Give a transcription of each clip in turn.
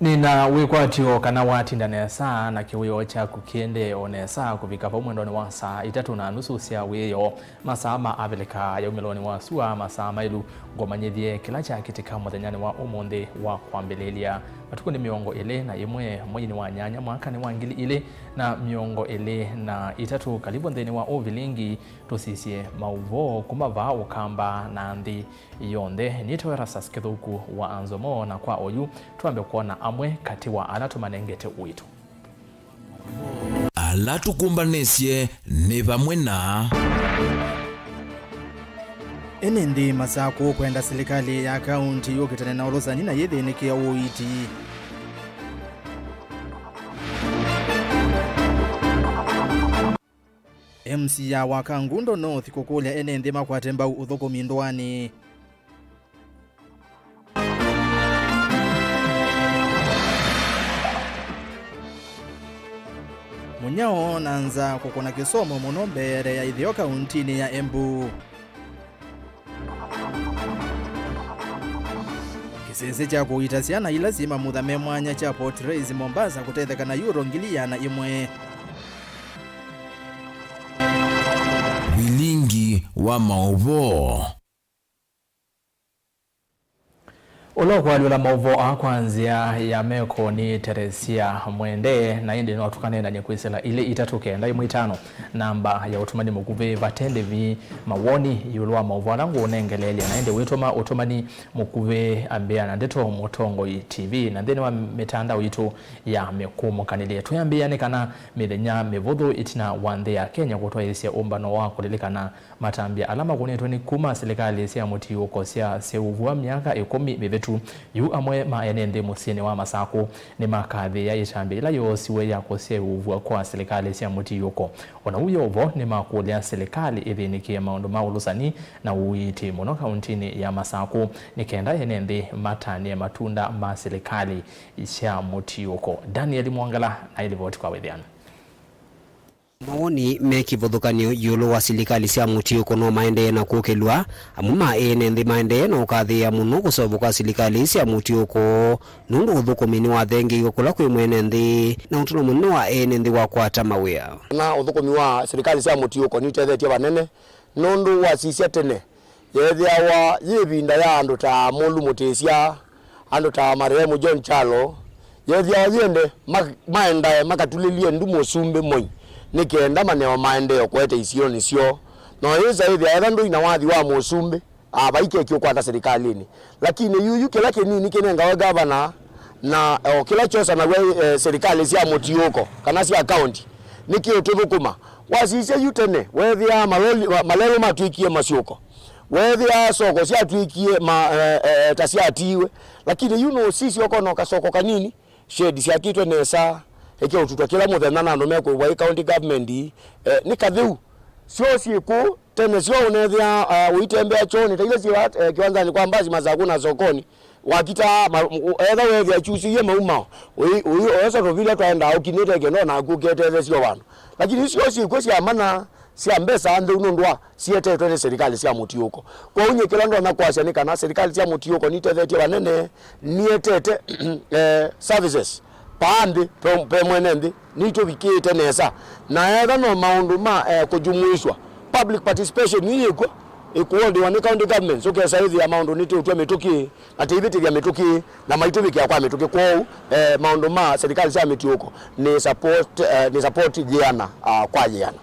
Nina wikwatio kana watindanesa na kiwiyo cha kukiende onesa kufika pa mwendoni wa saa 3:30 cia wiyo masaa ma Avilika ya umiloni wa sua masaa mailu ngomanyithie kila cha kitika muthenyani wa umundi wa kwambililia matuku ni miongo ile na imwe mwini wa nyanya mwaka ni wangili ile na miongo ile na itatu kalibu nthini wa Vilingi tusisie Mauvoo kumava ukamba na nthi yonde nito ERASTUS kithuku wa NZOMO na kwa oyu tuambe kuona amwe kati wa alatu manengete uitu alatu kumbanesie ni vamwe na ene ndi masako kwenda serikali ya kaunti yokitana na olozani na yethenikia ya uiti MC ya Wakangundo North kukulia ene ndi makwatemba uthukomi ndwani Munyao nanza kukona kisomo muno mbere ya ithio kauntini ya Embu. Kisese cha kuitasiana ilazima muthame mwanya cha Port Reitz Mombasa kutetheka na euro ngiliana imwe. Vilingi wa Mauvoo Ulokwa la Mauvoo akwanzia ya meko ni Teresia mwende na indi no tukanenda nyekwisela ile itatokenda imwe 5 namba ya utumani mukuve vatende vi mawoni yulwa Mauvoo alangu unengelele na indi witoma utumani mukuve ambia na ndeto motongo TV na ndeni wa mitandao yitu ya mekumo kanile tuyambia nekana midenya mevudhu itina wande ya Kenya kutoa isia umbano wa kulilikana matambia alama kunetu ni kuma serikali sia muti ukosia seuvua miaka 10 bebetu yu amwe maenende musini wa masako ni makadhi ya itambi ila yosiwe ya kosia uvua kwa serikali sia muti yuko ona uyo uvo ni makulia serikali idhinikie maundu maulusani na uiti muno kauntini ya masako ni kenda enende matani ya matunda ma serikali sia muti yuko Daniel Mwangala na ilivoti kwa wedhiana Mawoni meki vodhukanio yulu wa serikali sia muti yuko no maende na kukelwa amuma ene ndi maende na ukathi ya muno kusobu kwa serikali sia muti yuko nundu uthukumini wa thengi yukula kwi mwene ndi na utuno muno wa ene ndi wa kwata mawia na uthukumi wa serikali sia muti yuko ni tethetie banene nundu wa sisia tene yethia wa yibinda ya andu ta Mulu Mutesia andu ta marehemu John Chalo yethia yende maenda makatulilie ndumo sumbe moi nikenda maneo maendeo kwete isio nisio no yeza hivi ayandu ina wathi wa musumbe abaike kyo kwata serikalini lakini yuyu kila kinini kinenga wa governor na kila chosa na serikali sia mutiuko kana sia county nikio tuthukuma wasise yutene wethia malelo matwikie masiuko wethia soko sia twikie tasia atiwe lakini you know sisi okono kasoko kanini shedi sia kitwe nesa eke ututwa kila muthenya na ndo meko wa county government ni kathiu sio siku tene sio unethia uitembea choni taile si kiwanza ni kwa mbazi mazaku na sokoni wakita etha wethia chusi ye mauma uyu osa rovile twaenda ukinete keno na kukete sio wana lakini sio siku sia mana sia mbesa ande unondwa siete twene serikali sia muti yuko kwa unye kila ndo nakwasya ni kana serikali sia muti yuko ni tethetie banene nietete services pande pe mwenendi nito vikite nesa na etha no maundu ma kujumuishwa public participation ni yiko equality wa county government so kesa hizi ya maundu nito utwe mituki ati hivi vya mituki na maituki ya kwa mituki kwa maundu ma serikali sia miti huko ni support jiana kwa jiana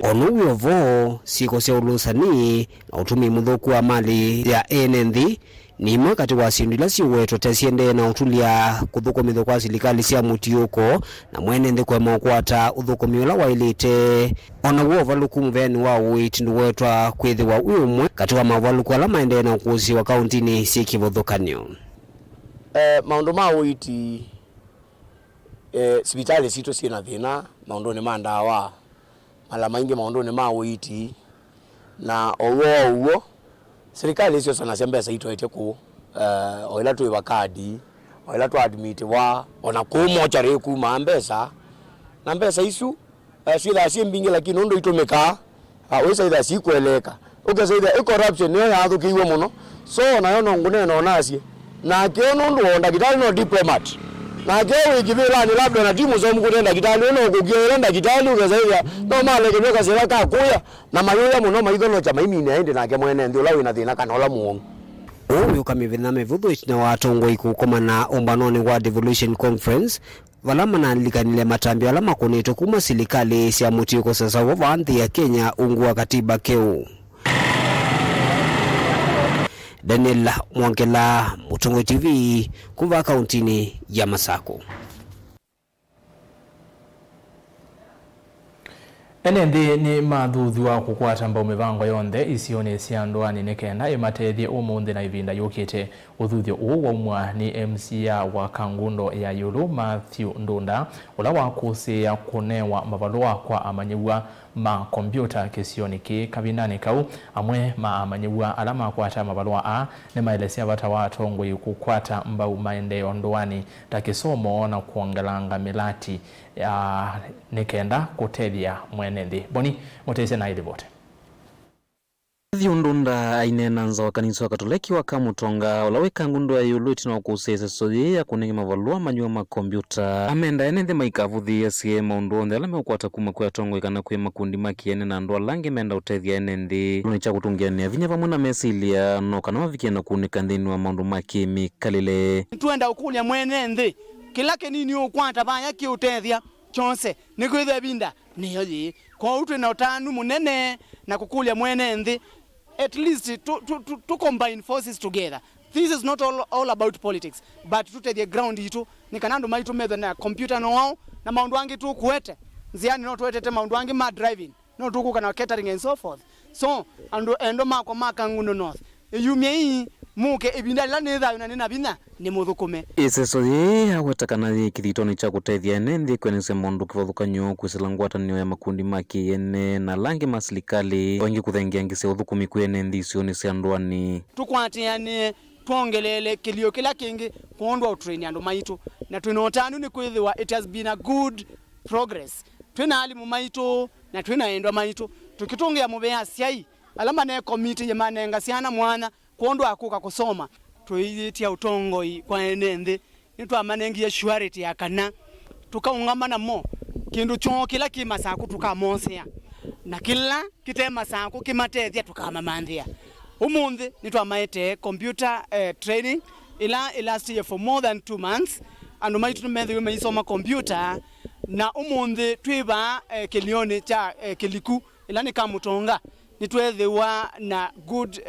Onuyo vo siko sia ulusani na utumi muthuku wa mali ya NND ni mwakati wa sindila si weto tesiende na utulia kuthukumithwa kwa serikali sia muti yuko na mwene ndi kwa mwakwata uthukumiola wa ilite ona wo valuku mveni wa uiti ndu wetwa kwithiwa umwe kati wa mavaluku ala maende na ukusi wa kauntini si kivuthukanio maundu ma uiti sibitali sito sina thina maundu ni mandawa mala maingi maundu ni ma uiti na owo serikali sio sana sembesa ito ete ku oila tu ibakadi oila tu admit wa ona kumo chare ku mambesa na mbesa isu sila simbingi lakini ndo itomeka wesa ida sikueleka ukasa ida corruption ne ya thukiwe muno so na yono ngune no nasie na kiono ndo ndagitari no diplomat na kewe ikivila ni labda na timu zo mkutenda ndagitali no kugira ndagitali ugezaia no male kemeka sera ka kuya na mayoya muno maitholo cha maimini aende nake mwene ndio lawi na thina kana ola muongo uyu kamivina mevutho itina watongo ikukomana umbanoni wa Devolution Conference valama na likanile matambio ala makunito kuma silikali sia mutiko sasa wa nthi ya Kenya ungua katiba keu. Daniel Mwangela, Mutongo TV, kuva kauntini ya Masako. NND ni mathuthuwa kukwata mbao mivango yonthe isione cia ndwani nikenda imatethie umuthi na ivinda yukite. Uthuthio uu waumwa ni MCA wa Kangundo ya Yulu Matthew Ndunda ula wakusia kunewa mavalua kwa amanyiwa ma kompyuta kisioni ki kabinani kau amwe ma amanyiwa alama kwata mavalua a ni maelesia vata watongo kukwata mbao maendeo ndwani takisomo na kuongelanga milati ya nikenda kutethia mwenethi. Boni mutese na ilivote. Matthew Ndunda ainena nza wa kanisa wa Katoliki wa Kamutonga ulawe Kangundo ya Yulu itina wakusese soye ya kunenge mavalua manyua makompyuta amenda enende maikavuthi ya siye maundu onde alame ukwata kuma kwa tongo ikana kwe makundi makiene na ndoa lange menda utethia enende lunicha kutungiania vinya vamuna mesilia no kana mavikia na kuunika ndini wa maundu makimi kalile tuenda ukulia mwenende kilake nini ukwata vaya ki utethia chonse nikwithe binda niyo yi kwa utwe na utanu munene na kukulia mwenende at least to combine forces together. This is not all about politics, but to the ground itu nikanando maitu metho na computer no wao na maundu wangi tu kuete nziani no tuete maundu wangi ma driving no tuku kana catering and so forth. So endo mako Kangundo North yumye hii muke ibinda la netha na nina bina ni muthukume iseso ye awetakana kithitoni cha kutethia enende kwenese mondu kivothukanyo kwisilangwatanio ya makundi makiene na langi masilikali wangi kuthengia ngise uthukumi kwenende isioni cia ndwani tukwatiane tuongelele kilio kila kingi kuondwa utrain andu maitu na twinotanu ni kwithiwa it has been a good progress twina alimu maitu na twina endwa maitu tukitungia mubea siai alama ne committee ya manenga siana mwana kuondwa akuka kusoma tuitia utongo kwa enende nitu amanengia surety yakana tukaungamana mo kindu cho kila kimasaku tukamonsea na kila kitema saku kimatethia tukamamandhia umundi nitu amaite computer training last year for more than 2 months and maitu methu meisoma computer na umundi twiba kilioni cha kiliku ni Kamutonga nitwethiwa na good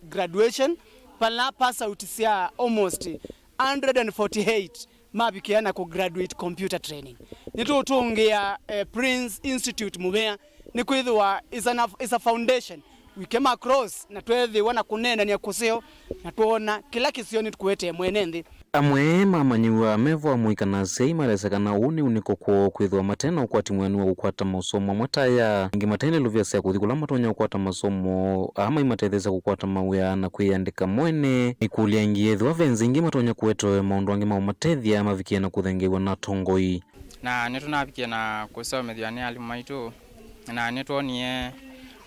graduation pala pass out sia almost 148 mabikiana ku graduate computer training nitutungia Prince Institute mubea nikwithiwa is a foundation we came across na twethiwa na kunena ni akuseo na tuona kila kisioni tukwete mwenende amwe mamanyiwa mevo amuikana sei malesakana uni uniko kwa kwithwa matena ukwati mwenu wa ukwata masomo mataya ngi matene luvya sia kuthikula matonya ukwata masomo ama imatethesa kukwata mawia na kwiandika mwene ikulia ngiethwa venzi ngi matonya kueto maundu angi maumatethia mavikia na kuthengewa na tongoi na netunavikia na kusomethia ni alimu maitu na netuonie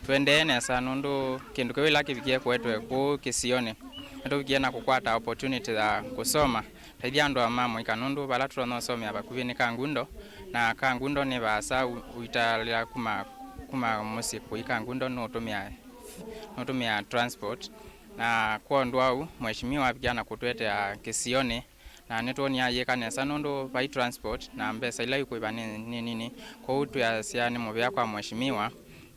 twendene sana ndo kindu kiwila kivikia kwetwe ku kisione ndovikia na kukwata opportunity za kusoma taithia ndo amamo ikanundu bala turonosomea abakuvi ni Kangundo na Kangundo ni basa uitalira kuma musiku ikangundo notumia transport na kwa ndo au mheshimiwa apiana kutwete kisione na netonia yekanesa nondo by transport na mbesa ila ikuiba nini kwa utu ya siani mubia kwa mheshimiwa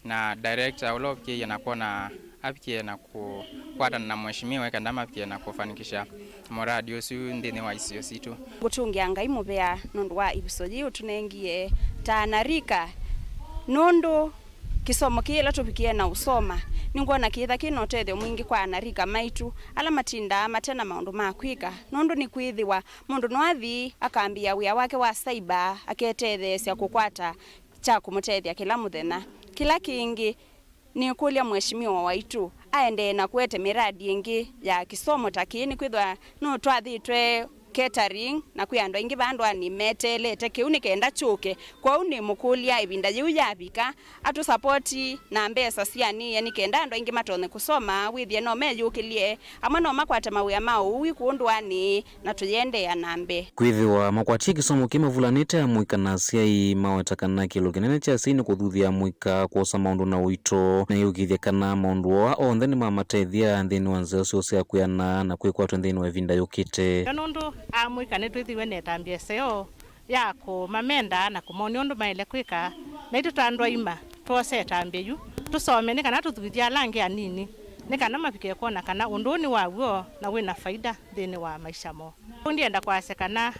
na director ulokie yanakona apikie na kukwata na mheshimiwa kandama apikie na kufanikisha moradi yosu ndine wa isio situ gutungia ngai mubea nondu wa ibisoji utunengie tanarika nondo kisomo kila tupikie na usoma ningona kitha kinotethio mwingi kwa anarika maitu ala matinda matena maundu makwika nondo ni kwithiwa mundu nwathi akambia wia wake wa cyber aketethesia kukwata cha kumutethia kila muthena kila kingi ni kulia mheshimiwa waitu aende na kwete miradi ingi ya kisomo takini kwithwa no twathitwe catering na kwi andu ingi bandu ani metelete kiu ni kenda chuke kwa uni mukulia ibinda yu yabika atu supporti na mbesa siani yani kenda andu ingi matone kusoma withie no meyukilie amwe no makwata mawia mau wikundu ani na tuyende ya nambe kwithiwa makwati kisomo kimavulanite amwikana siai mawetakana kilo kinene cha sini kuthuthia mwika kuosa maundu na uito na yukithia kana maundu wa onthe ni mamatethia nthini wa nzeo cio cia kuyana na kwikwatwa nthini wa ivinda yukite nundu amwikane twithiwe netambia seo yako mamenda na kumoni undu maile kwika na itu tandwa ima twose tambia yu tusome ni kana tuthithia langi anini ni kana mapike kuona kana undu ni waguo na wina faida thini wa maisha mo ndienda kwase kana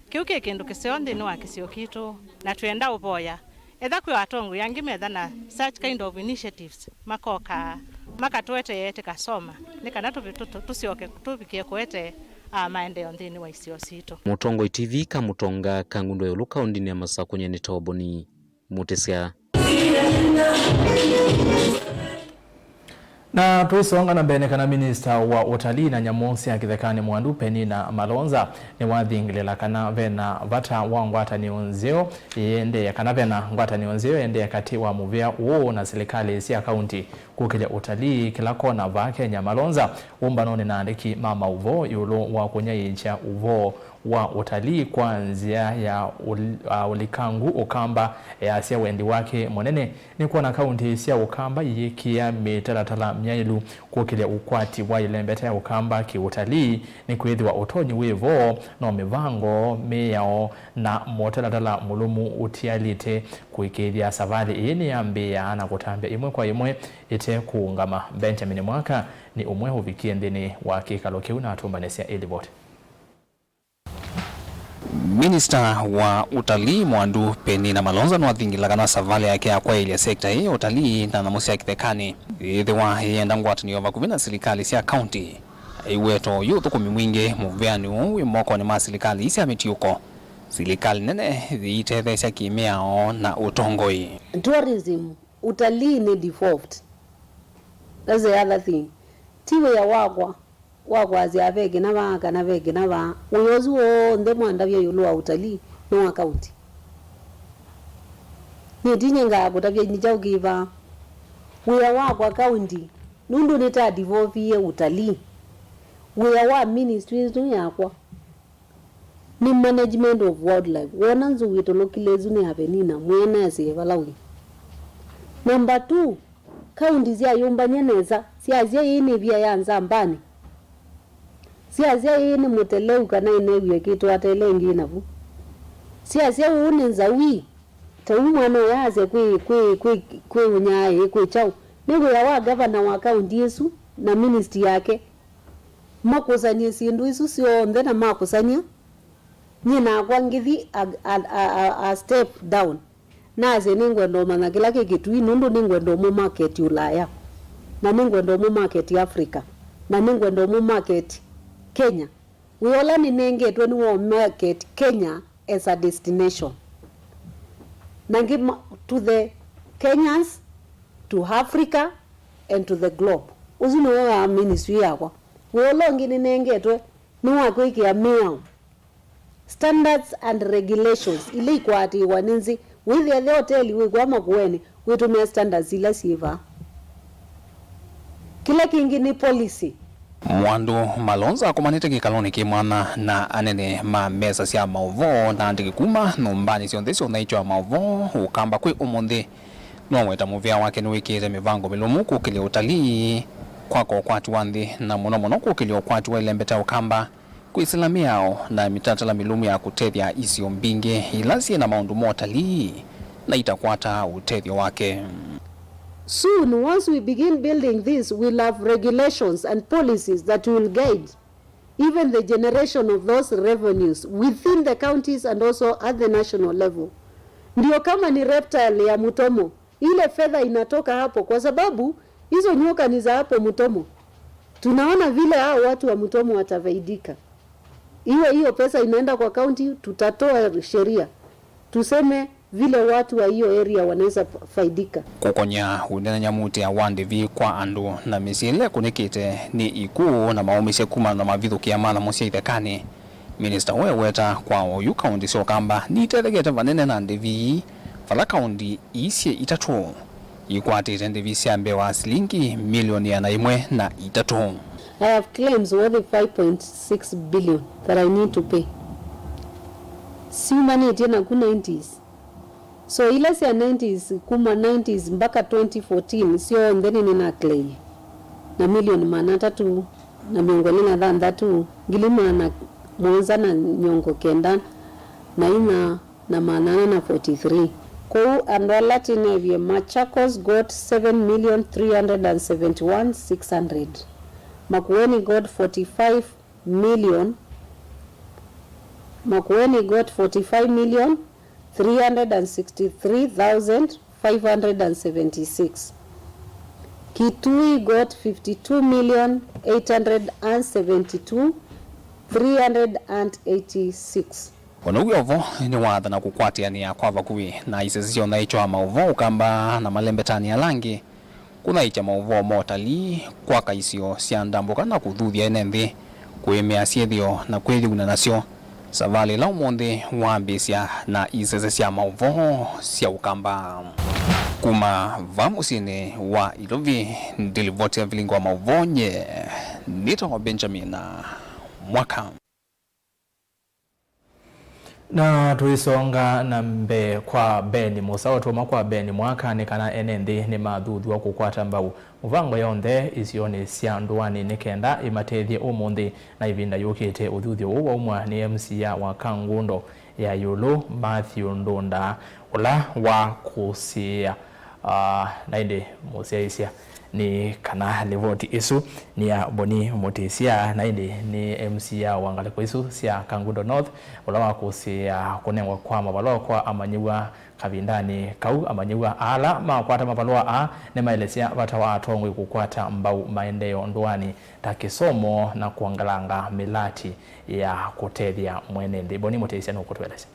kiuke kindu kiseo nthini wa kisio kitu na twenda uboya etha kwi watongo yangi metha na such kind of initiatives makoka makatwete yete kasoma ni kana tusioke tubikie kwete maendeleo nthini wa isio sito Mutongo TV kamutonga kangundo yolu kaundini ya Masakunye ni Toboni Mutesia. Na tuisonga na mbene kana minister wa utalii na nyamonsi ya kithekani Mwandu Penina Malonza ni wathingilila kana vena vata wa ngwata ni onzeo yende ya kana vena ngwata ni onzeo yende ya kati wa muvia uo na serikali sia kaunti kukile utalii kila kona va Kenya. Malonza umbanoni na andiki Mauvoo yulo wa kunyaicha uvo wa utalii kwanzia ya ulikangu ukamba ya sia wendi wake monene ni kuona kaunti sia ukamba yikia mitalatala myailu kukile ukwati wa ilembete ya ukamba ki utalii ni kwithiwa utonyi wivo no mivango meyao na motalatala mulumu utialite kuikithia savali ini ya mbia na kutambia imwe kwa imwe ite kuungama. Benjamin Mwaka ni umwe huvikie ndini wa kikalo kiu na atumbanesia ilibot. Minister wa utalii Mwandu Penina Malonza no athingila kana savale yake ya kwa ile sekta hii utalii na namusi ya kithekani ithiwa yenda ngwata ni ova kuvina serikali cia county iweto yu thukumi mwingi muveani wi moko ni ma serikali cia mitiuko serikali nene thiitethecia kimiao na utongoi. Tourism utalii ni devolved. That's the other thing. Tiwe ya wagwa zia vege na waka na vege na wa uyozu onde mwanda vya yulu wa utalii no wa county ni dinyenga kutavya nijau giva uya wagwa county nundu nita devolve utalii uya wa ministry tu yakwa ni management of wildlife wona nzu wito lokilezu ni havenina mwena se valawi. Number 2 county zia yumba nyeneza siazia yini vya yanza mbani siazia yini muteleu kana inewe kitu atelengi navu siazia une nzawi taumwana yaze kwi unyaye kwi chau niwe ya wa governor wa county yesu na ministry yake makusanya sindu isu sionde na makusanya nyina kwangithi a step down naze ningwendo mana kila kitu inundu ningwendo mu market Ulaya na ningwendo mu market Africa na ningwendo mu market Kenya. We all nenge when we market Kenya as a destination. Nangi to the Kenyans, to Africa and to the globe. Uzino wa ministry yakwa. We all ngini nenge twe ni wako iki ya meow. Standards and regulations ili kwati waninzi with the hotel we kwa makueni we tumia standards ila siva. Kila kingi ni policy. Mwandu Malonza kumanite kikaloni kimwana na anene ma mesa cia Mauvoo na ndiki kuma numbani cionthe cio naichwa Mauvoo ukamba kwi umuthi no mweta muvia wake ni wikire mivango milumu kukile utalii kwako kwati wanthi na muno kukile ukwati wa ilembeta ukamba kuisilamiao na mitatala milumu ya kutethia isio mbingi ilasie na maundu mo utalii na itakwata utethio wake. Soon, once we begin building this, we'll have regulations and policies that will guide even the generation of those revenues within the counties and also at the national level. Ndio kama ni reptile ya Mutomo, ile fedha inatoka hapo kwa sababu hizo nyoka ni za hapo Mutomo. Tunaona vile hao watu wa Mutomo watafaidika. Hiyo pesa inaenda kwa county, tutatoa sheria. Tuseme vile watu wa hiyo area wanaweza faidika. Kukonya unena nyamuti ya wandivi kwa andu na misile kunikite ni iku na maumise kuma na mavithu kiamana musia ithekani Minister weweta kwa uyu kaunti sio kamba niteregete vanene na ndivi vala kaunti isie itatu ikwatite ndivi siambe wa shilingi milioni ya 1.3. I have claims worth 5.6 billion that I need to pay. Si money tena ku 90s. So ile si 90s kuma 90s mpaka 2014 sio ndeni nina claim na milioni 300 na miongoni na dhanda gilima na mwanza na nyongo kenda na ina na manana na 43. Kou andola tinevye Machakos got 7,371,600. Makueni got 45 million. Makueni got 45,363,576. Kitui got 52,872,386. Onoguovo ni watha na kukwatiania kwa vakuvi na isesio na icho Mauvoo kamba na malembetani ya langi kuna icha Mauvoo motali kwa kaisio sia ndambuka na kuthuthia enenthi kwimea siethio na kwithiuna nasio savali la umonthi wambisia na isese sia Mauvoo sia ukamba kuma vamusini wa Ilovi ndilivoti ya Vilingi wa Mauvoo nye nito Benjamin Mwaka. Na tuisonga na mbe kwa Beni Musa otuma kwa Beni Mwaka ni kana enenthi ni mathuthu wa kukwata mbau muvango yonthe isioni cia nduani nikenda imatethie umuthi na ivinda yukite uthuthio wa umwa ni MCA wa Kangundo ya Yulu Matthew Ndunda ula wa kusia na indi musia ni kana ni voti isu ni ya Boni Mutisia na indi ni MCA wa Ngaliko isu sia Kangundo North ula wa kusia kunengwa kwa mabalo kwa amanyiwa kavindani kau amanyiwa ala makwata mapalua ne maelesia watawa atongwe kukwata mbau maendeleo nduani ta kisomo na kuangalanga milati ya kutethia mwenendi. Boni Mutisia no kutweleza.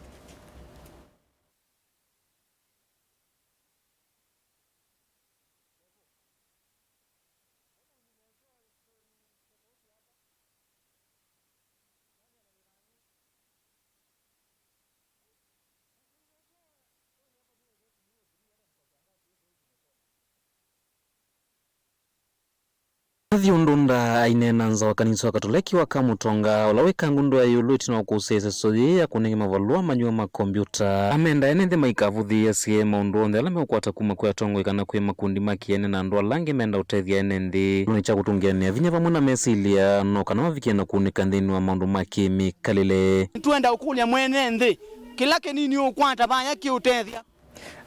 Matthew Ndunda ainena nza wa kanisa wa Katoliki wa Kamutonga ulaweka ngundu ya Yulu na kusese soye ya kunenge mavalua manyua makompyuta amenda enende maikavuthi ya siye maundu onde alame ukwata kuma kwa tongo ikana kwe makundi makiene na ndoa lange menda utethia enende lunicha kutungiania vinya vamuna mesilia no kana mavikia na kuunika ndeni wa maundu makimi kalile tuenda ukulia mwenende kilake nini ukwata banya kiutethia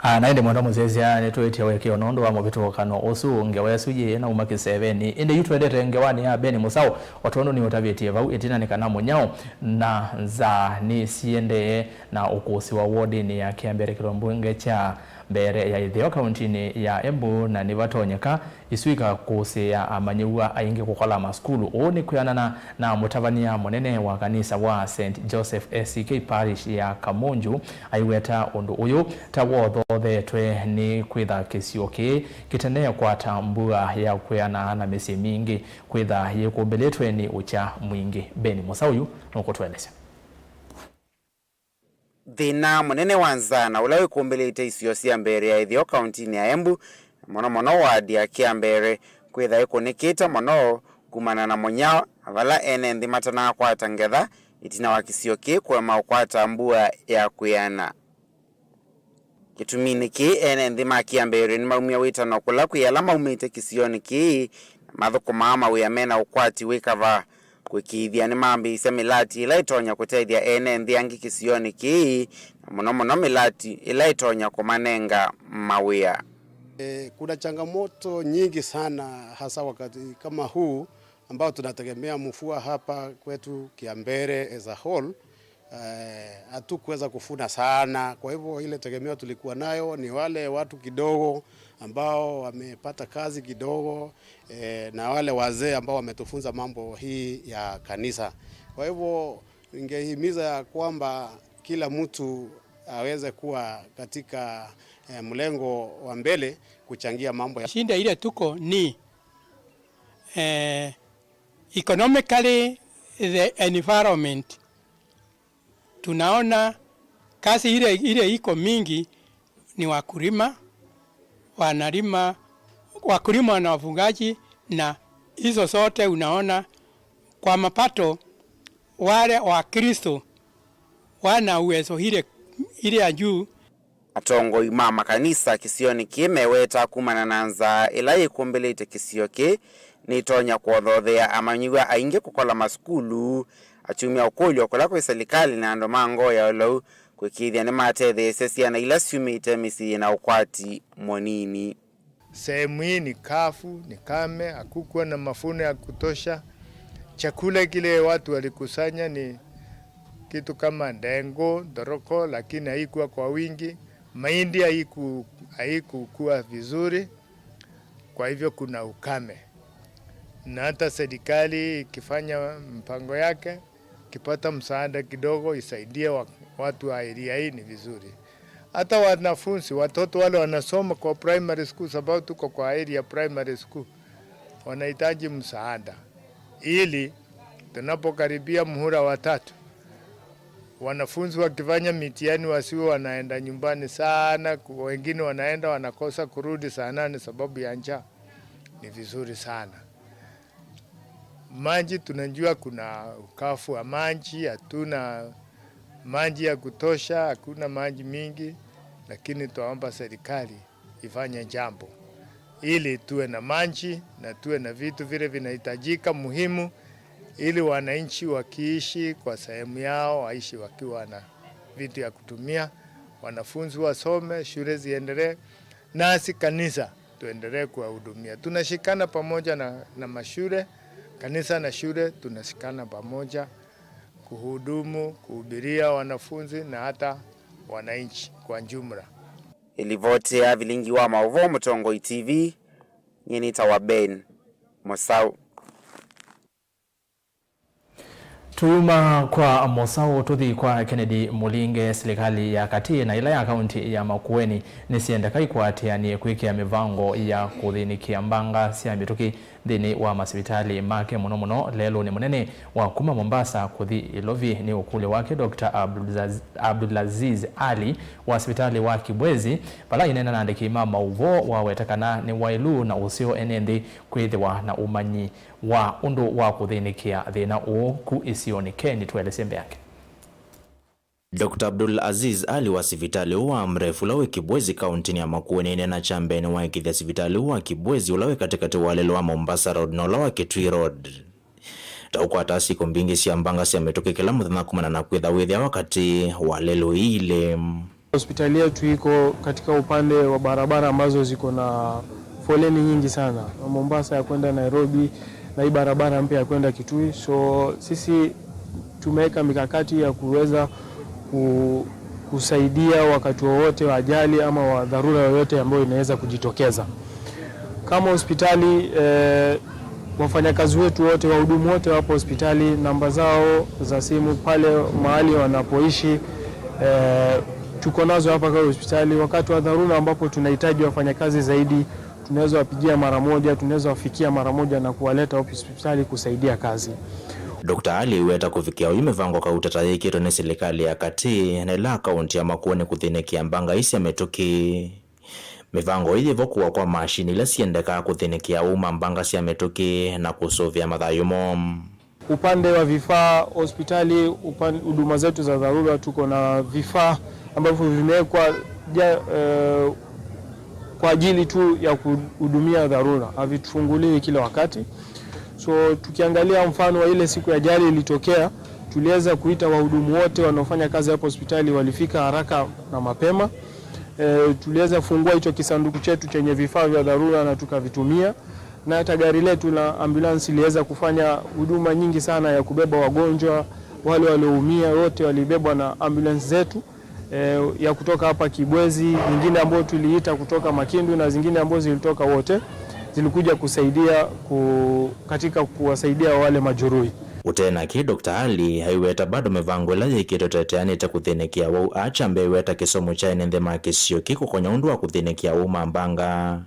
na inde mwanda muzezia netuetia weke onondo wa mobito kano osu ngewesu ye na umaki 7 inde yutwedete ngewani ya Beni Musau watondo ni utabetie vau etina nikana munyao na za ni siende na ukusi wa wodi ni ya Kiambere Kilombunge cha mbere ya Ithio kauntini ya Embu na nivatonyeka iswika kusia amanyiwa aingi kukola maskulu oni kuyanana na mutavania munene wa kanisa wa St. Joseph SCK Parish ya Kamonju aiweta undu uyu tawotho thetwe ni kwitha kisioki kitenea kwa tambua ya kuyana na misi mingi kwitha yikubeletwe ni ucha mwingi. Beni Musauyu nukutweleza. Thina munene wanzana ulawe kumbelete isio cia mbere ya Ithio kauntini ya Embu mono wadi ya Kiambere kwitha ikunikita mono kumana na munyao avala enenthi matana kwata ngetha itina wa kisioki kwa maukwata mbua ya kuyana kitumini ki enenthi ma Kiambere ni maumia witano kula kuyala maumite kisioni ki mathuko mama uyamena ukwati wikava kwikithia ni mambi cia milati ila itonya kutethia enenthi angi kisioni ki muno milati ila itonya kumanenga mawia. Kuna changamoto nyingi sana hasa wakati kama huu ambao tunategemea mvua hapa kwetu Kiambere as a whole. Hatukuweza kufuna sana, kwa hivyo ile tegemeo tulikuwa nayo ni wale watu kidogo ambao wamepata kazi kidogo na wale wazee ambao wametufunza mambo hii ya kanisa. Kwa hivyo ningehimiza kwamba kila mtu aweze kuwa katika mlengo wa mbele kuchangia mambo ya shinda ile tuko ni economically the environment tunaona kazi ile iko mingi ni wakulima, wanalima, wakulima na wafugaji, na hizo zote unaona kwa mapato wale wa Kristo wana uwezo ile ya juu. Atongo imama kanisa kisioni kimeweta kumana nanza ila ikumbelete kisio ki nitonya kuothothea amanyigwa ainge kukola maskulu achumia ukulyo kola kwa serikali na ndo mango ya olo kwikithia ni matethese ciana ila ciumite misi na ukwati monini. Sehemu hii ni kafu, ni kame, hakukuwa na mafuno ya kutosha. Chakula kile watu walikusanya ni kitu kama ndengo, doroko, lakini haikuwa kwa wingi. Mahindi haikuwa vizuri, kwa hivyo kuna ukame. Na hata serikali ikifanya mpango yake, kipata msaada kidogo isaidie watu wa area hii ni vizuri. Hata wanafunzi, watoto wale wanasoma kwa primary school, sababu tuko kwa area primary school, wanahitaji msaada. Ili tunapokaribia muhula wa 3, wanafunzi wakifanya mitihani wasiwe wanaenda nyumbani sana, wengine wanaenda wanakosa kurudi saa 8 sababu ya njaa. Ni vizuri sana. Maji tunajua kuna ukafu wa maji, hatuna maji ya kutosha, hakuna maji mingi, lakini tuomba serikali ifanye jambo ili tuwe na maji na tuwe na vitu vile vinahitajika muhimu, ili wananchi wakiishi kwa sehemu yao waishi wakiwa na vitu ya kutumia, wanafunzi wasome, shule ziendelee, nasi kanisa tuendelee kuwahudumia. Tunashikana pamoja na mashule, kanisa na shule tunashikana pamoja kuhudumu, kuhubiria wanafunzi na hata wananchi kwa jumla. Ilivotea Vilingi wa Mauvoo, Mtongo TV, nyenita wa Ben Mosau. Tuyuma kwa Mosau tuthi kwa Kennedy Mulinge. Serikali ya kati na ila ya kaunti ya Makueni nisiendekai kuatiania kwikia mivango ya kuthinikia mbanga cia mituki thini wa masibitali make muno lelo ni munene wa kuma Mombasa kuthi ilovi ni ukule wake Dr. Abdulaziz Ali wa hospitali wa Kibwezi pala inena na ndiki Mauvoo wawetakana ni wailu na usio NND kwithiwa na umanyi wa undu wa kuthinikia thina u ku isioni Keni. Tueleze yake. Dr. Abdulaziz Ali wa hospitali wa mrefu lawe Kibwezi kaunti ya Makueni nena chambeni wa ikithia hospitali wa Kibwezi ulawe katikati wa lelo wa Mombasa Road na ulawe Kitui Road. Tauko atasi kumbingi cia mbanga cia mituki kila muthenya kumana na kwitha withia wakati wa lelo ile. Hospitali yetu iko katika upande wa barabara ambazo ziko na foleni nyingi sana. Mombasa ya kwenda Nairobi na hii barabara mpya ya kwenda Kitui. So sisi tumeweka mikakati ya kuweza kusaidia wakati wowote wa ajali ama wa dharura yoyote ambayo inaweza kujitokeza. Kama hospitali wafanyakazi wetu wote, wahudumu wote wapo hospitali, namba zao za simu pale mahali wanapoishi tuko nazo hapa kwa hospitali. Wakati wa dharura ambapo tunahitaji wafanyakazi zaidi, tunaweza wapigia mara moja, tunaweza wafikia mara moja na kuwaleta hospitali kusaidia kazi. Dr. Ali weta kufikia umevango ka utatayiki tone serikali ya kati na ila kaunti ya Makueni kuthinikia mbanga isi ametuki mivango ili vokuwa kwa mashini ila siendeka kuthinikia mbanga si ametuki na kusovia madhayumo. Upande wa vifaa hospitali, huduma zetu za dharura tuko na vifaa ambavyo vimewekwa kwa ajili tu ya kuhudumia dharura, havitufunguliwi kila wakati. So tukiangalia mfano wa ile siku ya ajali ilitokea, tuliweza kuita wahudumu wote wanaofanya kazi hapo hospitali, walifika haraka na mapema. Tuliweza fungua hicho kisanduku chetu chenye vifaa vya dharura na tukavitumia, na hata gari letu la ambulance iliweza kufanya huduma nyingi sana ya kubeba wagonjwa, wale walioumia wote walibebwa na ambulance zetu ya kutoka hapa Kibwezi, nyingine ambayo tuliita kutoka Makindu na zingine ambazo zilitoka wote zilikuja kusaidia katika kuwasaidia wale majeruhi. Utena ki Dr. Ali haiweta bado mevango la yikitoteteani ta kuthinikia wau achambe weta kisomo cha nende makisio kiko konya undu wa kuthinikia mbanga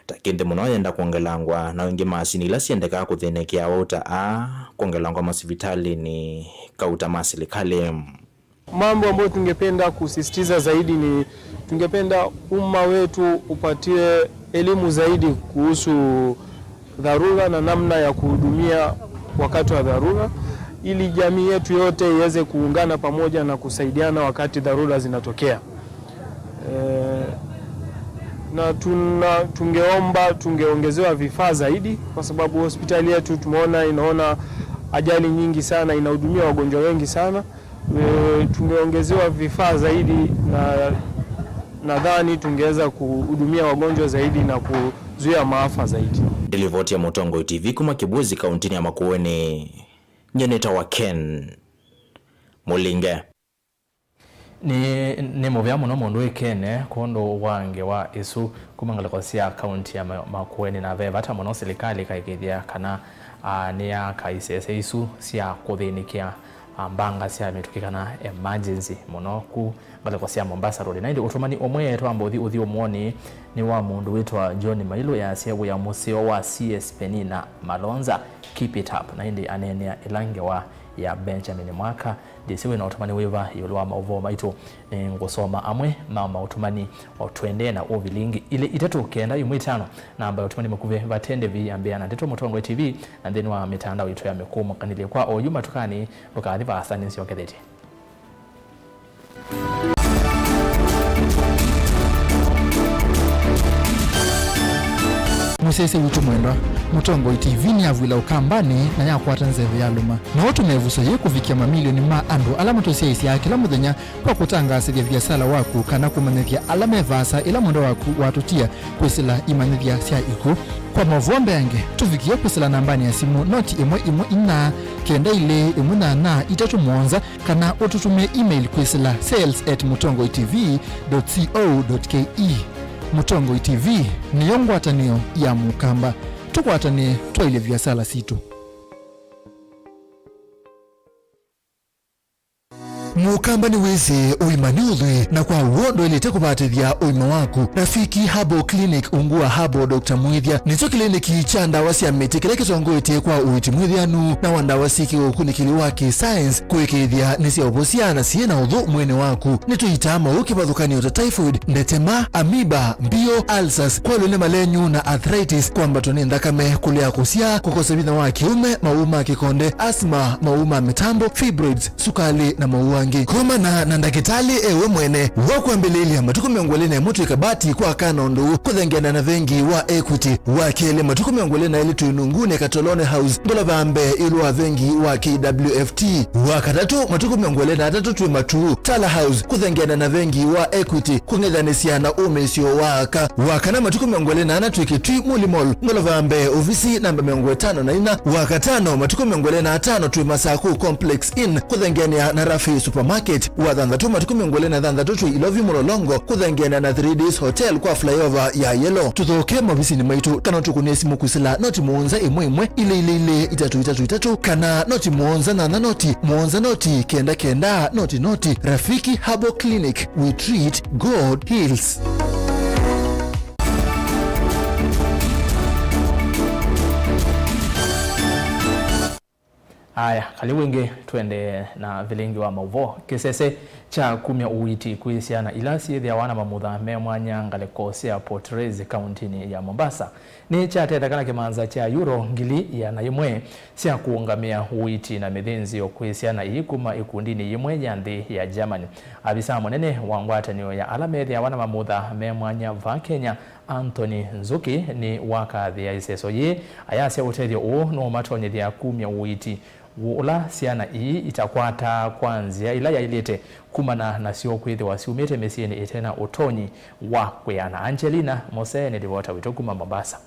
takinde muno yenda kuongelangwa na wengi masini la siendeka kuthinikia wau ta kuongelangwa masivitali ni kauta maserikali. Mambo ambayo tungependa kusisitiza zaidi ni tungependa umma wetu upatie elimu zaidi kuhusu dharura na namna ya kuhudumia wakati wa dharura, ili jamii yetu yote iweze kuungana pamoja na kusaidiana wakati dharura zinatokea. Na tungeongezewa vifaa zaidi, kwa sababu hospitali yetu tumeona inaona ajali nyingi sana, inahudumia wagonjwa wengi sana. Tungeongezewa vifaa zaidi na nadhani tungeweza kuhudumia wagonjwa zaidi na kuzuia maafa zaidi. Ripoti ya Mutongo TV kuma Kibwezi kauntini ya Makueni, nyeneta wa Ken Mulinge. Ni muvya muno mundu ikene kondo wange wa isu kumangalikosia kaunti ya Makueni na veva hata muno serikali kaikithia kana ni ya kaisese isu sia kuthinikia mbanga sia mitukikana emergency muno ku ngalikosia Mombasa Road na ndi utumani omwe twambothi uthi omwoni ni wa mundu witwa John Mailo ya sebu ya museo wa CS Penina Malonza keep it up na ndi anenea ilange wa ya Benjamin Mwaka disiwe na utumani wiva yulwa Mauvoo maitu ngosoma amwe mama utumani wa twende na Vilingi ile itatu kenda yumwitano na ambayo utumani mkuve vatende vi ambia na Ndito Mutongo TV na ndeni wa mitandao ito ya mekumu kanile kwa oyuma tukani lukadhiva asani nsi waketheti. Musese witu mwendwa Mutongo TV ni avwila ukambani na yakwata nzeve ya luma na watu mevuso ye kufikia mamilioni ma andu alama tosiyesi ya kila muthenya kwa kutangasithia biasala waku kana kumanithia alama evasa ila mwendo waku watutia kwisila imanithia sia iku kwa Mauvoo yange tufikia kwisila nambani ya simu noti imwe ina kenda ile imunana itatu mwonza kana ututume email kwisila sales@mutongotv.co.ke. Mutongo TV ni yongwatanio ya mukamba tukwatane twaile biasala situ. Mukamba ni weze uimani udhui na kwa uondo ilete kubatithia uima waku. Rafiki Habo Clinic ungua Habo Dr. Mwithia nicho kliniki cha ndawa cia miti kile kisongoetie kwa uiti mwithianu na wandawa siki ukunikili wake science kuikithia nisi obosiana siena udhu mwene waku nituitama ukibathukanio ta typhoid, ndetema, amiba, mbio, ulcers, kwalune malenyu na arthritis, kwambatoni ndakame, kulea kusia, kukosa bitha wa kiume, mauma kikonde, asma, mauma mitambo, fibroids, sukali na maua koma na ndakitali ewe mwene wakuambililia matuku miongolene mutu ikabati kwa kanondo kuthengiana na vengi wa Equity wakele matuku miongolene ili tuinungune Katolone House ndola vambe ilu wa vengi wa KWFT wakatatu matuku miongolene atatu tuimatu Tala House kuthengiana na vengi wa Equity kungethanisiana umesio waka wakana matuku miongolene anatuikitui Mulimol ndola vambe ofisi namba 54 wakatano matuku miongolene atano tuimasaku Complex Inn kuthengiana na Rafi Supermarket wathandatu matuku miongolene thandatu tui Ilovi Mulolongo kuthengiana na 3Ds Hotel kwa flyover ya Yellow tuthoke mabisi ni maitu kana tukunesi mukusila noti muonza imwe ile itatu kana noti muonza na noti kenda noti Rafiki Habo Clinic, we treat, God heals. Aya, kaliwingi twende na Vilingi wa Mauvoo kisese cha kumya uwiti kuisiana ilasi ya wana mamutha memwanya ngalekosea Port Reitz kauntini ya Mombasa ni cha tetakana kimanza cha euro ngili ya na imwe sia kuungamia uwiti na mithinzi kuisiana ikuma ikundini imwe ya nthi ya Germany. Abisa monene wangwatanio ya alamethi ya wana mamutha memwanya va Kenya Anthony Nzuki ni wakathi ya iseso ye ayasya utethio no matonyethia kumya uwiti ula siana ii itakwata kwanzia ila ya ilete kumana na sio kwithi wasiumete mesieni itena utonyi wa kweana. Angelina Mosene divota witokuma Mombasa.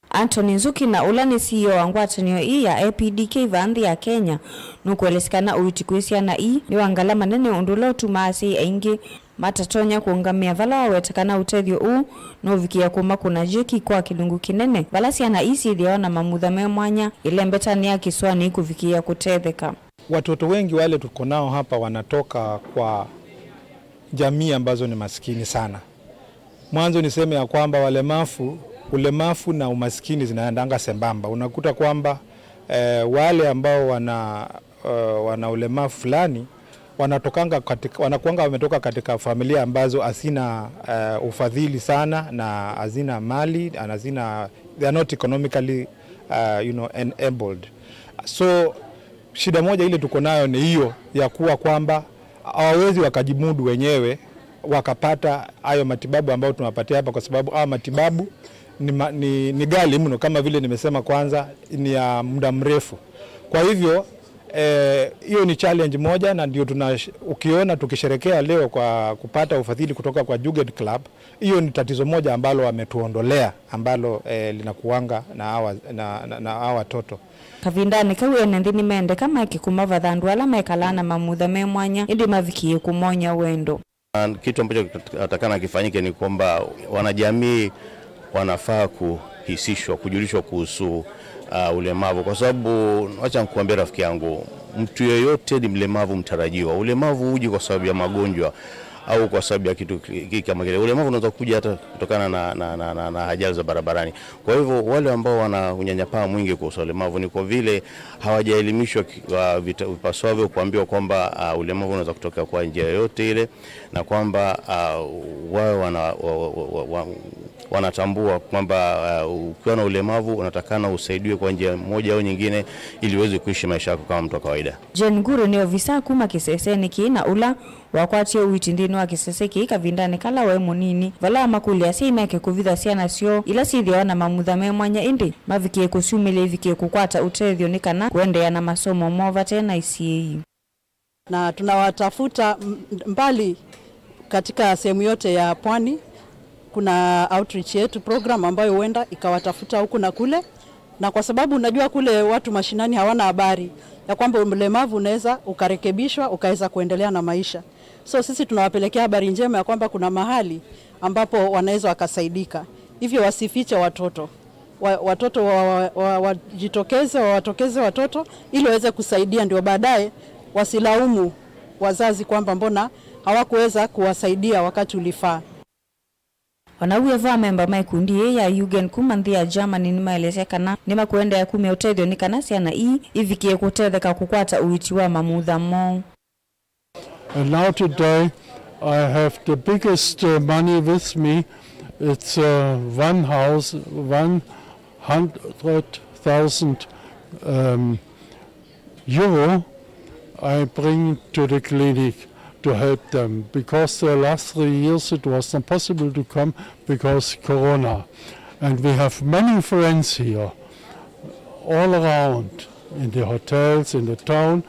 Anthony Nzuki na ula ni CEO wa ngwatanio ii ya APDK vanthi ya Kenya nukuelesikana uitikuisiana ii ni wangala manene undulo tumasi aingi matatonya kuungamia vala wawetakana utethio uu novikia kuma kuna jeki kwa kilungu kinene vala siana isi idhiaona mamutha memwanya ile mbetani ya kiswani kufikia kutetheka. Watoto wengi wale tuko nao hapa wanatoka kwa jamii ambazo ni maskini sana. Mwanzo niseme ya kwamba ulemafu na umaskini zinaendanga sembamba. Unakuta kwamba wale ambao wana ulemafu fulani wanakuanga wametoka katika familia ambazo hazina ufadhili sana na hazina mali na hazina, they are not economically enabled. So shida moja ile tuko nayo ni hiyo ya kuwa kwamba hawawezi wakajimudu wenyewe wakapata hayo matibabu ambayo tunapatia hapa, kwa sababu matibabu ni ghali mno, kama vile nimesema kwanza, ni ya muda mrefu. Kwa hivyo hiyo ni challenge moja, na ndio ukiona tukisherekea leo kwa kupata ufadhili kutoka kwa Jugend Club, hiyo ni tatizo moja ambalo wametuondolea, ambalo linakuanga na hawa watoto. Kavindani kawe nendini mende kama ikikumava dhandu ala mekalana mamudha memwanya indi mavikie kumonya wendo. Kitu ambacho atakana kifanyike ni kwamba wanajamii wanafaa kuhisishwa, kujulishwa kuhusu ulemavu, kwa sababu acha nikuambia rafiki yangu, mtu yeyote ni mlemavu mtarajiwa. Ulemavu huji kwa sababu ya magonjwa au kwa sababu ya kitu kama kile. Ulemavu unaweza kuja hata kutokana na ajali za barabarani. Kwa hivyo wale ambao wana unyanyapaa mwingi kuhusu ulemavu ni kwa vile hawajaelimishwa vipasavyo, kuambiwa kwamba ulemavu unaweza kutoka kwa njia yoyote ile, na kwamba wao wanatambua kwamba ukiwa na ulemavu unatakana usaidiwe kwa njia moja au nyingine ili uweze kuishi maisha yako kama mtu wa kawaida. Jen Guru ni ofisa kuma kiseseni kina ula wakwatie uitindini wa kiseseki kavindani kala we munini vala makuli asimeke kuvitha siana sio ila sithiona mamutha memwanya indi mavikie kusumile vikie kukwata utethio nikana kuendelea na masomo mova tena ICA. Na tunawatafuta mbali katika sehemu yote ya pwani. Kuna outreach yetu program ambayo huenda ikawatafuta huku na kule, na kwa sababu unajua kule watu mashinani hawana habari ya kwamba ulemavu unaweza ukarekebishwa ukaweza kuendelea na maisha. So sisi tunawapelekea habari njema ya kwamba kuna mahali ambapo wanaweza wakasaidika. Hivyo wasifiche watoto. Watoto wajitokeze, watokeze watoto ili waweze kusaidia, ndio baadaye wasilaumu wazazi kwamba mbona hawakuweza kuwasaidia wakati ulifaa. Wanauye va memba maikundi ya Jugend kumanthi ya Germany ni maelezekana ni makuenda ya kumia utethio ni kana siana ivikie kutetheka kukwata uiti wa mamutha mo. And now today I have the biggest money with me. It's one house, 100,000 euro I bring to the clinic to help them, because the last 3 years it was not possible to come because Corona. And we have many friends here all around, in the hotels, in the town,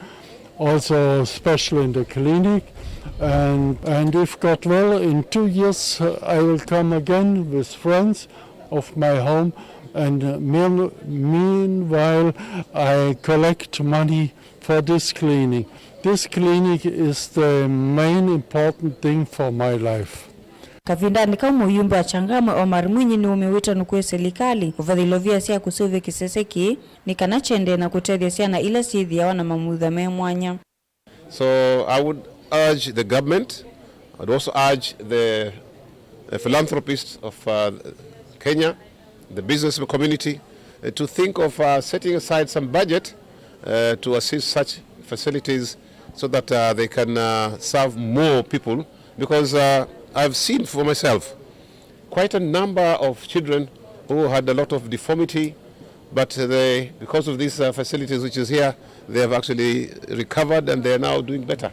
also especially in the clinic. And if God will, in 2 years I will come again with friends of my home, and meanwhile I collect money for this clinic. This clinic is the main important thing for my life. Kavindani kama uyumba wa changama Omar Mwinyi ni umewita nukue serikali ufadhilovia siya kusuvi kiseseki ni kanachende na kutethia siya na ila sithi ya wana mamutha memwanya. So I would urge the government, I would also urge the philanthropists of Kenya, the business community, to think of setting aside some budget to assist such facilities so that they can serve more people, because I've seen for myself quite a number of children who had a lot of deformity, but they, because of these facilities which is here, they have actually recovered and they are now doing better.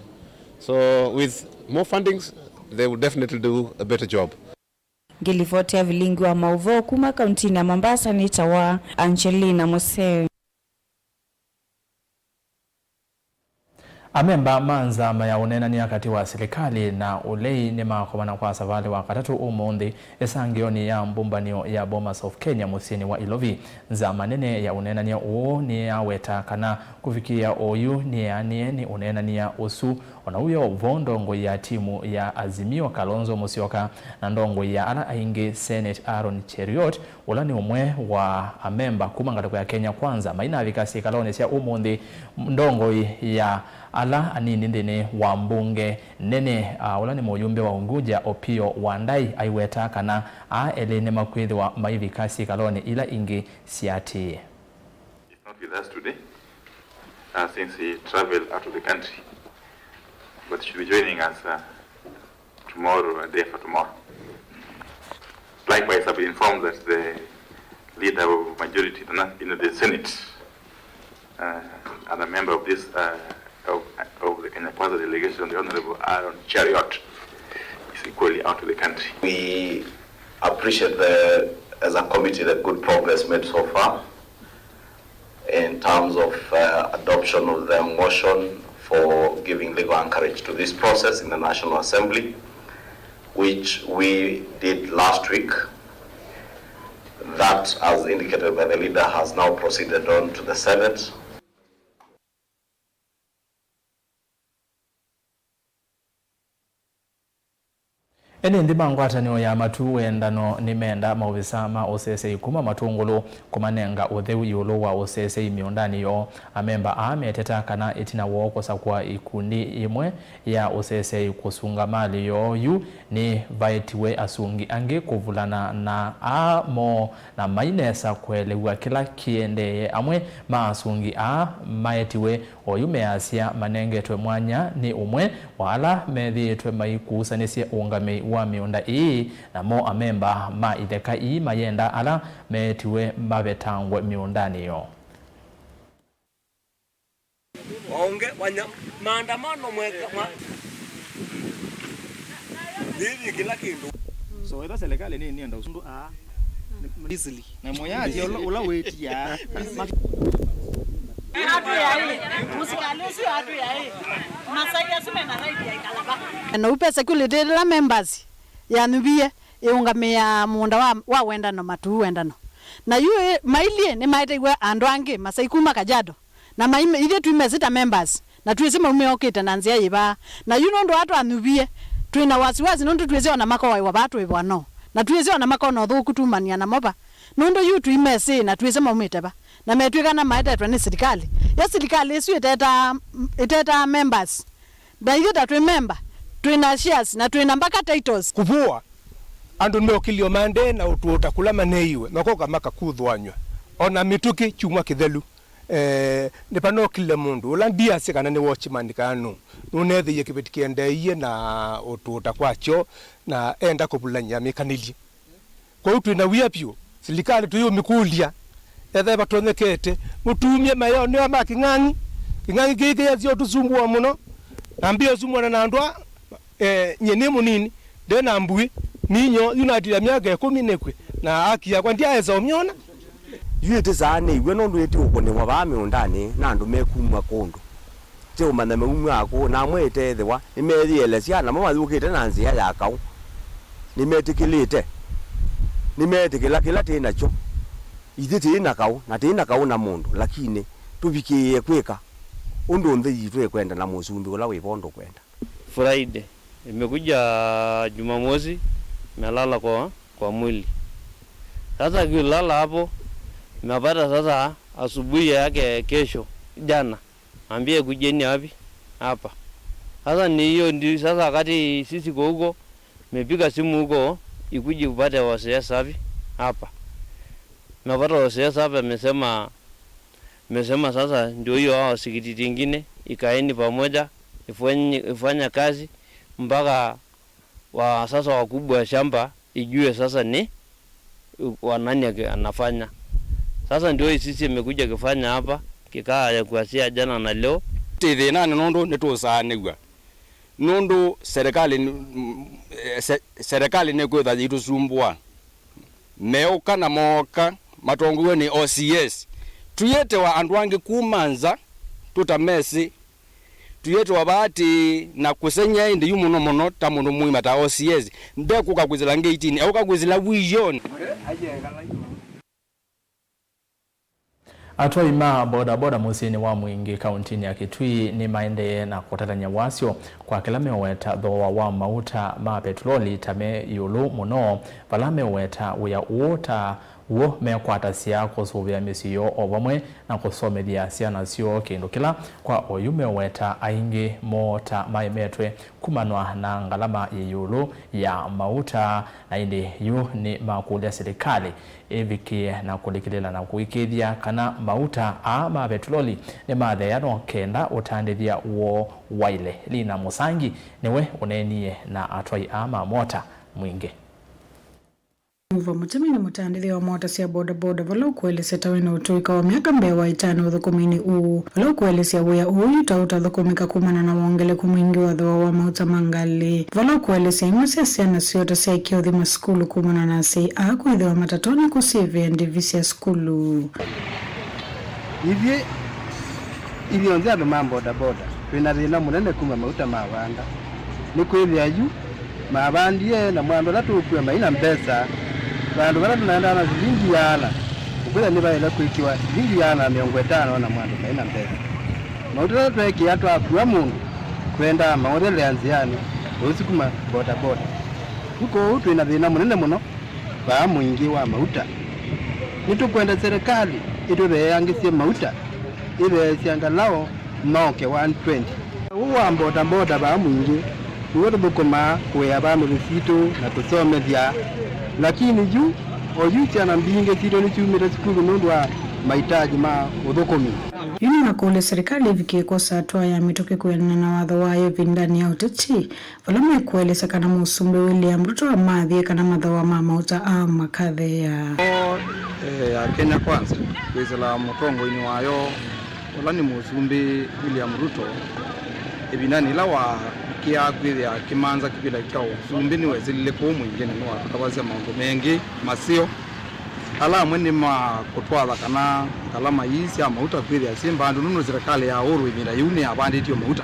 So with more fundings, they will definitely do a better job. Ngilifoti ya Vilingi wa Mauvoo kuma kauntini ya Mombasa ni tawa Angelina Mose. Amemba manza maya unena ni akati wa serikali na ulei ni makomana kwa savali wa katatu umundi esangioni ya mbumbanio ya Bomas of Kenya musini wa Ilovi za manene ya unena ni uo ni ya weta kana kufikia oyu ni ya ni unena ni ya usu ona uyo vondongo ya timu ya Azimio Kalonzo Musyoka na ndongo ya ala aingi Senate Aaron Cheriot ulani umwe wa amemba kumangata kwa Kenya kwanza maina vikasi kalone sia umundi ndongo ya ala anini ndene wa mbunge nene ulani muyumbe wa Unguja Opio Wandai aiweta kana elene makwithi wa maivikasi kalone ila ingi siati. He's not with us today since he traveled out of the country. but should be joining us tomorrow, a day for tomorrow. Likewise, I've been informed that the leader of majority in the Senate and a member of this of the Kenya Kwanza delegation, the Honorable Aaron Chariot, is equally out of the country. We appreciate as a committee, the good progress made so far in terms of adoption of the motion for giving legal anchorage to this process in the National Assembly, which we did last week. That, as indicated by the leader, has now proceeded on to the Senate. Eni ndima ngwatanio ya matu wendano nimenda mauvisa ma osese ikuma matungulu kumanenga utheu yulu wa osese imiondani yo amemba ameteta kana itina wokosa kwa ikundi imwe ya osese ikusunga mali yo yu ni vaitiwe asungi ange kuvulana na amo na mainesa kuelewa kila kiendeye amwe maasungi maetiwe oyume asia manenge twe mwanya ni umwe wala methi twe maikusanisye ungame wa miunda na mo amemba ma ideka mayenda ala metiwe mabetangwe miundani yo. Waonge wanya maandamano nini kila kindu. So ita serikali ni nenda usundu easily. Na moyaji ula weti ya. Na upe security la members ya nubie eungamia munda wa wendano matu wendano na yu mailie ni maitaiwe andu angi masaikuma Kajiado na maime ile tuimezita members na tuisema umeokita na nzia yiba na yu nondo watu anubie tuina wasiwasi nondo tuweze ona mako wa watu ibwano na tuweze ona mako no thuku tumania na moba nondo yu tuimese na tuisema umeteba na metwikana maitwa ni serikali ya serikali isu iteta members na ile tatu member tuina shares na tuina mpaka titles kuvua andu meokilio mande na utuota kula maneiwe makoka maka kuthwanywa ona mituki chumwa kithelu ne pano kile mundu ula ndia sikana ni watchman kanu nunethi yekibetikie ndeiye na utuota kwacho na enda kubulanya mikanili kwa hiyo tuina wiapyo serikali tuyo mikulia ethe batonekete mutumie mayo ni amaking'angi gike yazio tusumbua muno ambio sumwana na ndwa nyene munini dena mbui ninyo yunatira myaka 10 na akia kwa ndia eza omyona yuete zane iwe nondo yeti ukone wabame undani na ndu mekumwa kondo te umana meumwa ako na mwete thewa imeliele sia na mama yukite na nzia yakau nimetikilite nimetikila kila tena cho ithiti ina kau na tena kau na mundu lakini tubikie kweka undu ndhi yitwe kwenda na musumbi ula wibondo kwenda Friday imekuja Jumamosi melala kwa mwili. Sasa kilala hapo nimepata sasa asubuhi yake kesho jana ambie kujeni wapi hapa. Sasa ni hiyo ndio sasa wakati sisi kwa huko mepiga simu huko ikuje kupata wasiasa wapi hapa. Nimepata wasiasa hapa amesema sasa ndio hiyo hao sikiti nyingine ikaeni pamoja ifanya kazi mpaka wa sasa wakubwa wa shamba ijue sasa ni wanani anafanya. Sasa ndio sisi imekuja kufanya hapa kikaa ya kuasia jana na leo. Tithina ni nondo nitusanegwa. Nondo serikali ne kwetha yitu sumbua. Meuka na moka matonguwe ni OCS. Tuyete wa andwangi kumanza tutamesi tuyete wabati na kusenya ndi yumuno mono tamuno muima ta OCS nde kukakwizila ngeitini au kakwizila vision Atoima boda musini wa mwingi kauntini ya Kitui ni maende na kotatanya wasio kwa kilame weta dhoa wa mauta ma petroli tame yulu muno palame weta uya uota wo mekwata cia kusuvia misio obamwe na kusomethia ciana cio kindu kila kwa oyume weta aingi mota maimetwe kumanwa na ngalama yeyulu ya mauta na indi yu ni makulia serikali evikie na kulikilela na kuikithia kana mauta ama petroli ni matheyano kenda utandithia wo waile Lina Musangi niwe unenie na atwai ama mota mwingi. Mauvoo mutumini mutandithia wa mota cia bodaboda vala ukueleseta wina utuika wa miaka mbewa itano uthukumini uu vala ukuelesea wia uyu utauthukumika kumana na wongeleku mwingi wa thoa wa mauta mangali vala ukuelesea imwe cia ciana ciota ciaikia uthima skulu kumana na sei akuithiwa matatoni kusivia ndivi cia skulu Ivyo nzi andu ma bodaboda twina thina munene kuma mauta mawanda ni kwithia yu mabandie na mwandu la tukua maina mpesa bandu bala tunaenda na shilingi yana ukwila ni baile kuikiwa shilingi yana 50 na mwandu maina mpesa mauta tweki atu akua mundu kwenda maorele anziani usikuma bodaboda huko twina thina munene muno ba mwingi wa mauta nitukwenda serikali itubeyangisie mauta ile siangalao noke 120 uwa bodaboda ba mwingi uwe tubukoma kuya ba mrisitu na tusomethia lakini juu ojucha na mbinge sito ni chumira skulu nundu wa mahitaji ma udhukumi yuni makule serikali ivikie kosa hatua ya mitoke kuenana na watho wayo vindani ya uteti vala mwekuelesa kana musumbe William Ruto wa mathie kana mathawa ma mauta a makathe ya Kenya Kwanza kwizela mutongo ini wayo wala ni musumbe William Ruto ebinani la wa kia kwithia kimanza kibila kikao sumbe ni wezilile ko mwingi na wa tukabazia mambo mengi masio ala mwene ma kutwala kana kalama yisi ama mauta kwithia simba andu nuno serikali ya uru imira yuni abanditio mauta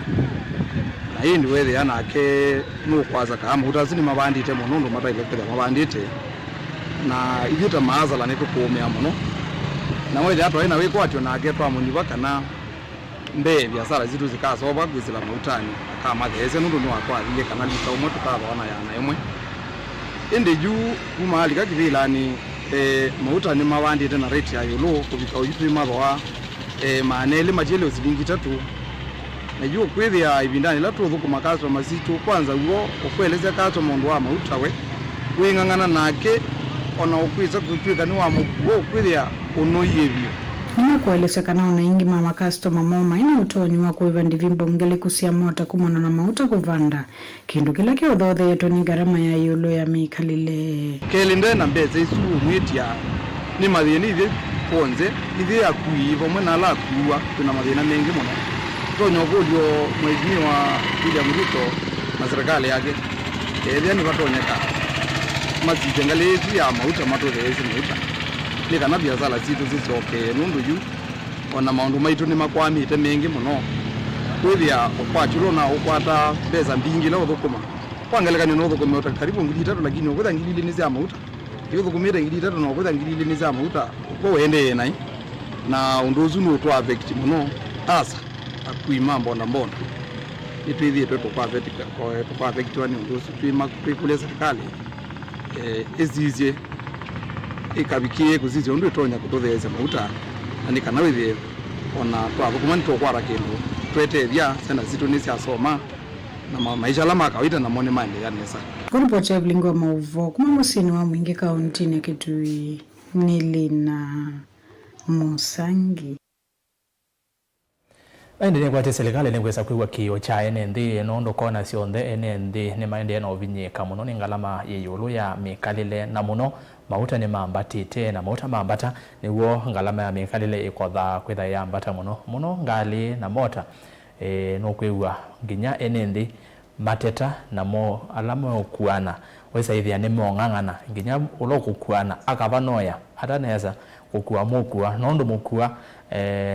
na hii ndi wethe yana ke no kwaza kama mauta zini mabandite munondo mata ile kwithia mabandite na ivita maazala niko kuumia muno na wethe atwa ina wiko atyo na agetwa muniva kana mbe biashara zitu zikasoba kwizila mautani kama these nundu ni wakwa ile kana lita umwe tukabaona yana imwe ende juu kuma alika kivilani mauta ni mawandite na rate ya yulo kubika uyitu mabawa manele majele usilingi 3 na juu kwithia ibindani la tuthuku makaso masitu kwanza uo ukweleza kaso mundu wa mauta we wingangana nake ona ukwiza kutwika ni wa mugo kwithia unoyevyo nima kuelesa kana ona ingi mama customer moma ina utonyi wa kuiva ndivimbo ngele kusia mota kumana na mauta kuvanda kindu kila ke odhothe yetu ni garama ya yulo ya mikalile kelinde na mbeze isu mwitia ni mathini ithi ponze ithi ya kuiva mwana la kuwa kuna mathina mengi muno tonyo kudio mwezi wa William Ruto na serikali yake ethia ni watonyeka mazijengalezi ya mauta matothe mauta ni kana biashara zitu zicoke nundu yu ona maundu maitu ni makwamite mengi muno kwithia ukwachiro na ukwata beza mbingi la uthukuma kwangelekani no uthukuma karibu 3 lakini ukwitha 2 ni za mauta uthukumite 3 na ukwitha 2 ni za mauta uko wende nai na unduzu no to affect muno asa akui mambo na mbona itwithie to kwa affect wani unduzu twima kule serikali ezizie ikabikie kuzizi ondu itonya kutotheza mauta ani kana withie ona twabo kuma nitokwara kindu twetethia sena zitu ni cia soma na maisha la makawaida na mone mande yanesa kuna cha Vilingi wa Mauvoo kuma musini wa mwingi kaunti ya Kitui ni Lina Musangi Endene kwa serikali ningweza kuigwa kio cha NND nondo kona cionthe NND ni maende na ovinyeka muno ni ngalama yeyulu ya mikalile na muno mauta ni mambatite na mauta mambata niwo ngalama ya mikalile ikodha kwitha ya mbata muno ngali na mota no kwigwa nginya NND mateta na mo alama okuana wesa ithia ni mongangana nginya ulo kukuana akavanoya ataneza kukua mukua nondo mukua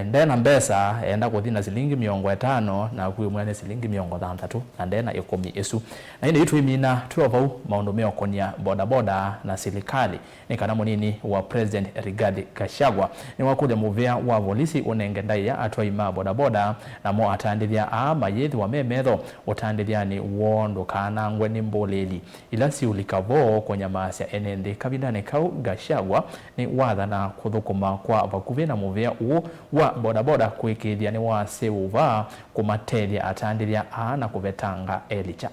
ndena mbesa enda kuthina silingi 50 na kwi mwene silingi 60 na ndena 10 esu na ine itu imina tuovau maundu meokonia bodaboda na serikali ni kana munini wa President Rigathi Gachagua ni wakude muvea wa polisi unengendaiya atwaima bodaboda na mo atandithia mayethi wa memetho utandithia ni wondo kana ngwe ni mboleli ila siulikavo kwa nyamasya enende kabindane kau Gachagua ni wathana kuthukuma kwa vakuvi na muvea uo wa bodaboda kuikithia ni wa seuva kumatethia atandithia na kuvetanga elicha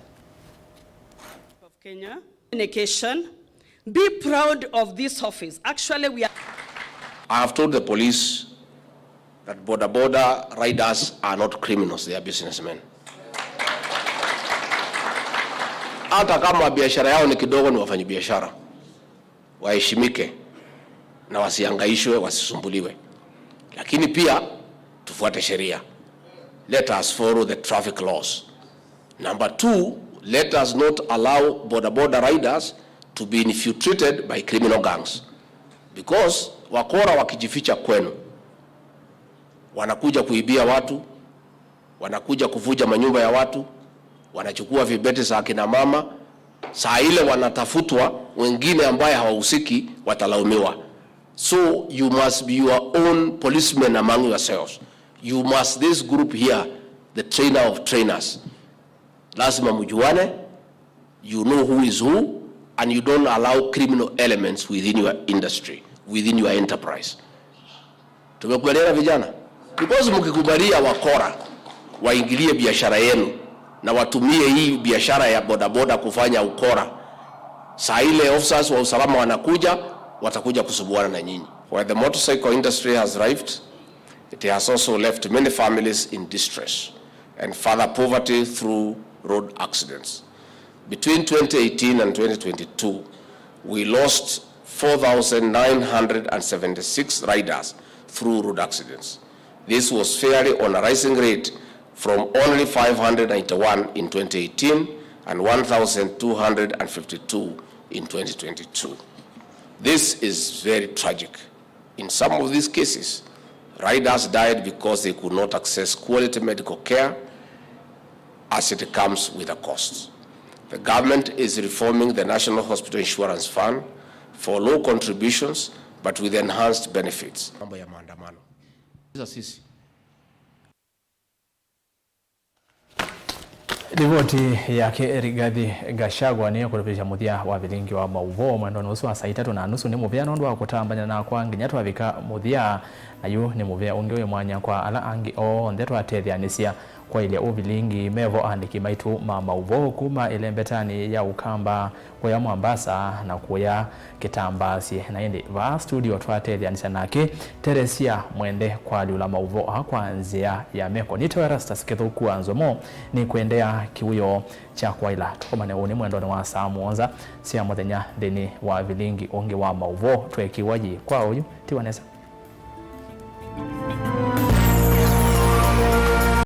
of Kenya communication. Be proud of this office. Actually, we are. I have told the police that boda riders are not criminals, they are businessmen. Hata kama biashara yao ni kidogo, ni wafanyabiashara. Waheshimike na wasihangaishwe, wasisumbuliwe. Lakini pia tufuate sheria. Let us follow the traffic laws. Number 2, let us not allow boda riders to be infiltrated by criminal gangs, because wakora wakijificha kwenu wanakuja kuibia watu, wanakuja kuvuja manyumba ya watu, wanachukua vibeti za akina mama. Saa ile wanatafutwa, wengine ambaye hawahusiki watalaumiwa. So you must be your own policemen among yourselves. You must, this group here, the trainer of trainers, lazima mjuane, you know who is who, and you don't allow criminal elements within your industry, within your enterprise. Tumekuelewa vijana? Because mkikubalia wakora waingilie biashara yenu na watumie hii biashara ya bodaboda kufanya ukora, saa ile officers wa usalama wanakuja, watakuja kusubuana na nyinyi. Where the motorcycle industry has arrived, it has also left many families in distress and further poverty through road accidents. Between 2018 and 2022, we lost 4,976 riders through road accidents. This was fairly on a rising rate from only 591 in 2018 and 1,252 in 2022. This is very tragic. In some of these cases, riders died because they could not access quality medical care, as it comes with a cost. The government is reforming the National Hospital Insurance Fund for low contributions but with enhanced benefits. Mambo ya maandamano. Sisi. Ripoti yake Rigathi Gachagua ni kurejesha muthia wa Vilingi wa Mauvoo mwendo nusu wa saa 3:30 ni muvia nondo wa kutambanya na kwa nginya twavika muthia nayo ni muvia ungewe mwanya kwa ala angi ndetwa tethianisia kwa ile Vilingi mevo andiki maitu Mauvoo kuma ile mbetani ya ukamba kwa ya Mombasa na kuya kitambasi na indi va studio twatethianisia nake Teresia mwende kwa liula Mauvoo kwanzia ya meko nito ERASTUS kethuku NZOMO ni kuendea kiuyo cha kwaila tukomane uni mwendo wa saa 1 cia muthenya thini wa Vilingi ungi wa Mauvoo twekiwaji kwa uyu tiwanesa.